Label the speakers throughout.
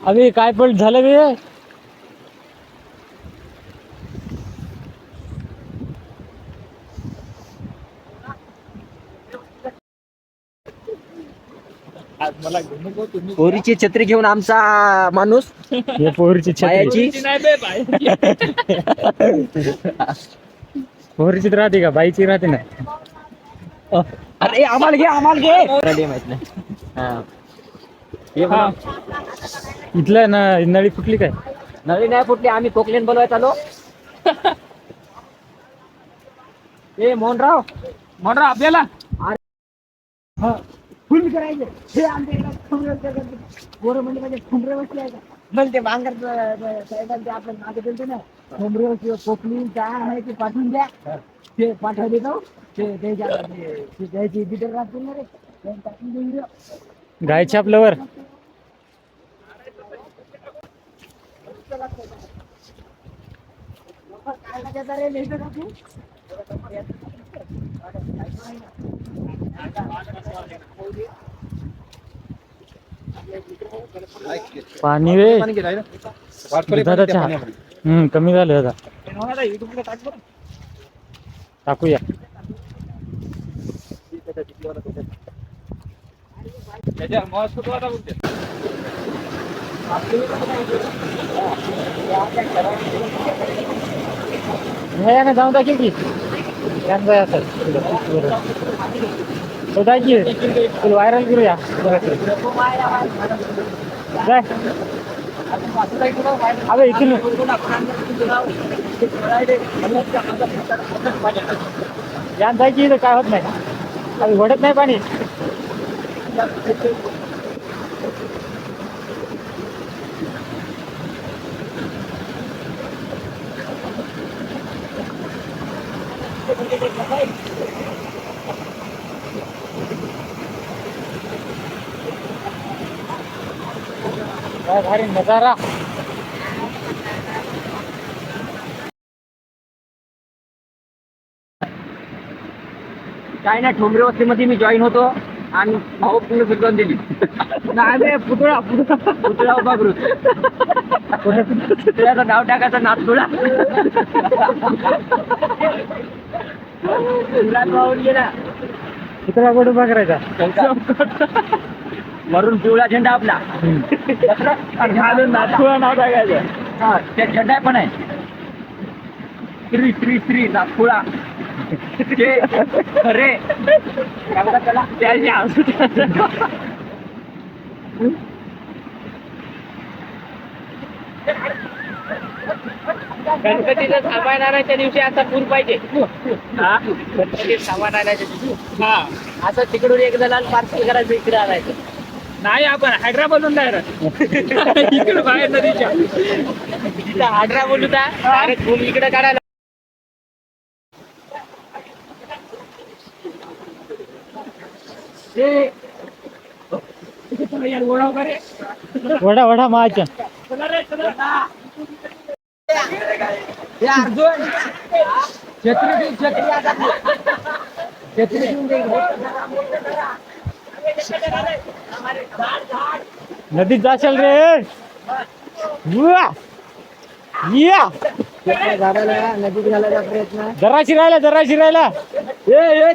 Speaker 1: अबे काय पण झालं बे.
Speaker 2: पोरीची छत्री घेऊन आमचा माणूस
Speaker 1: हे पोरीची
Speaker 2: बायाची
Speaker 1: पोरीचीच राहते का बाईची राहते ना.
Speaker 2: अरे आम्हाला घे माहित नाही.
Speaker 1: हा. इथलं ना नळी फुटली काय.
Speaker 2: नवीन नाही फुटली, आम्ही कोकलेन बोलवायला आलो. ए मोहनराव
Speaker 1: आपल्याला
Speaker 2: फुल करायचे हे आमच्या गोरं म्हणजे ठुमरे बसले आहे का मग ते बांगर साहेबांचे आपण मागे बोलतो ना ठुमरे किंवा कोकणी काय आहे ते पाठवून द्या. ते पाठवले जाऊ ते द्यायची बिटर राहतील ना रे टाकून देऊन.
Speaker 1: गायच्या आपल्यावर पाणी रे कमी झालं आता. टाकूया. जाऊन टाकेल की व्हायरल करूया. अबे इथून यान जायची काय होत नाही. अभी ओढत नाही पाणी. काय भारी नजारा.
Speaker 2: काय ना ठोंबरे वस्तीमध्ये मी जॉईन होतो आणि भाऊ पूर्ण फिरवून दिली. नाही पुतळा उभा करून पुतळ्याचं नाव टाकायचं नाथपुडा. वाहून गेला.
Speaker 1: पुतळा कुठं उभा करायचा.
Speaker 2: वरून पिवळा झेंडा आपला नाथपुडा नाव टाकायचं. हा त्या झेंडा पण आहे श्री श्री श्री नाथपुडा. खरे गणपतीचं सामान आणायच्या दिवशी असा पूर पाहिजे. गणपती सामान आणायच्या दिवशी असं तिकडून एक जणांना पार्सल करायचं इकडे आणायचं.
Speaker 1: नाही आपण हैदराबादून इकडे बाहेर नदीच्या
Speaker 2: हाडरा बोलू डायरेक्ट भूम इकडे काढायला.
Speaker 1: वडा वडा माच्या नदीत जाशाल रे.
Speaker 2: नदीत घालायचा प्रयत्न
Speaker 1: जराशी राहिला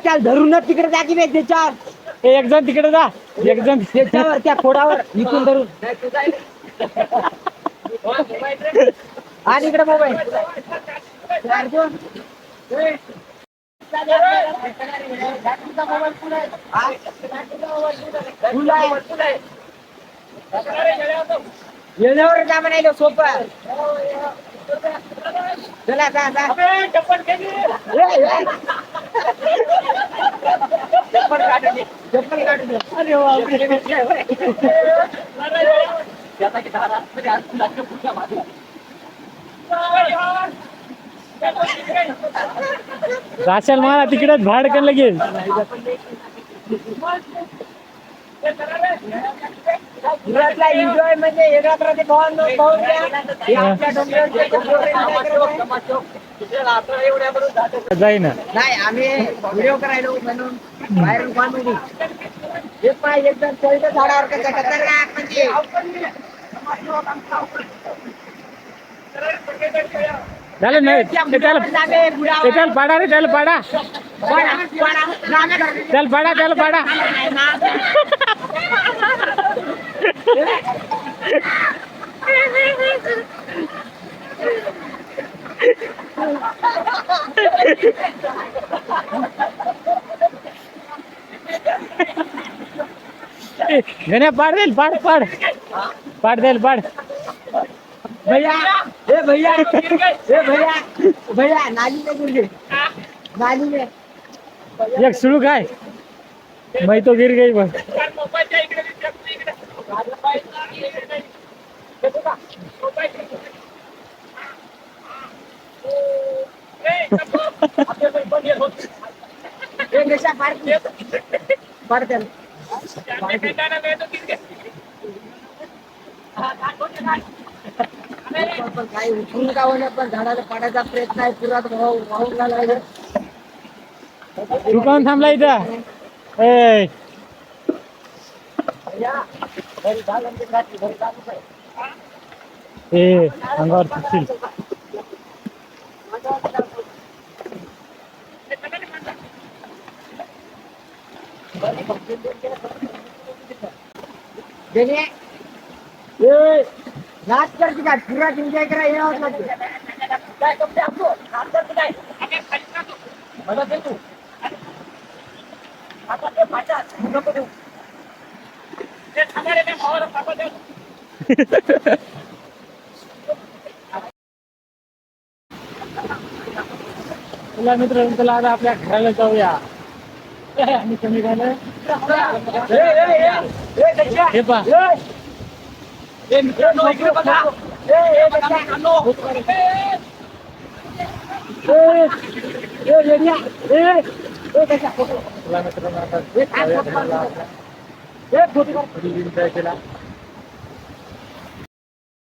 Speaker 2: त्या धरूनच तिकडे जागी नाही त्याच्यावर.
Speaker 1: एक जण तिकडे जा. एक जण
Speaker 2: त्याच्यावर त्या खोडावर इथून धरून आणि इकडे मोबाईल येण्यावर का म्हणायचं सोपं. चला चप्पल काढून अरे
Speaker 1: जाशाल मला तिकडेच भाडकन लगेच.
Speaker 2: एन्जॉय म्हणजे
Speaker 1: जाईना
Speaker 2: नाही आम्ही व्हिडिओ करायलो म्हणून बाहेरून कॉमेडी एक पाय एकदम झाडावर कसं खतरनाक म्हणजे
Speaker 1: झालं नाही त्याला पाडा रे त्याला पाडा त्याला पाडा त्याला पाडा गण्या पाड देईल पाड पाड पाड देईल पाड
Speaker 2: भैया ए भैया ए भैया भैया नाली में गिर गई नाली में
Speaker 1: एक सुळू काय मैं तो गिर गई बस
Speaker 2: पण काही उठून का होण्या पण झाडाला पाडायचा प्रयत्न आहे पुरात वाहून घालायला
Speaker 1: तू कोण थांबला इथं ए ए अंगावर पडशील
Speaker 2: देने ए नाच करते का पूरा एन्जॉय करा ये होत नाही काय करते आपलो नाच करते काय मला दे तू आता ते फाटा नको देऊ ते थांबाले ते मावर पापा दे
Speaker 1: तुला मित्र तुला आता आपल्या घराला जाऊया आणि कमी झालं हे पा
Speaker 2: ए मित्रांनो इकडे बघा ए मित्रांनो ए रेडिया ए कशा फोटो
Speaker 1: तुला मित्रांनो आता
Speaker 2: ए फोटो
Speaker 1: केला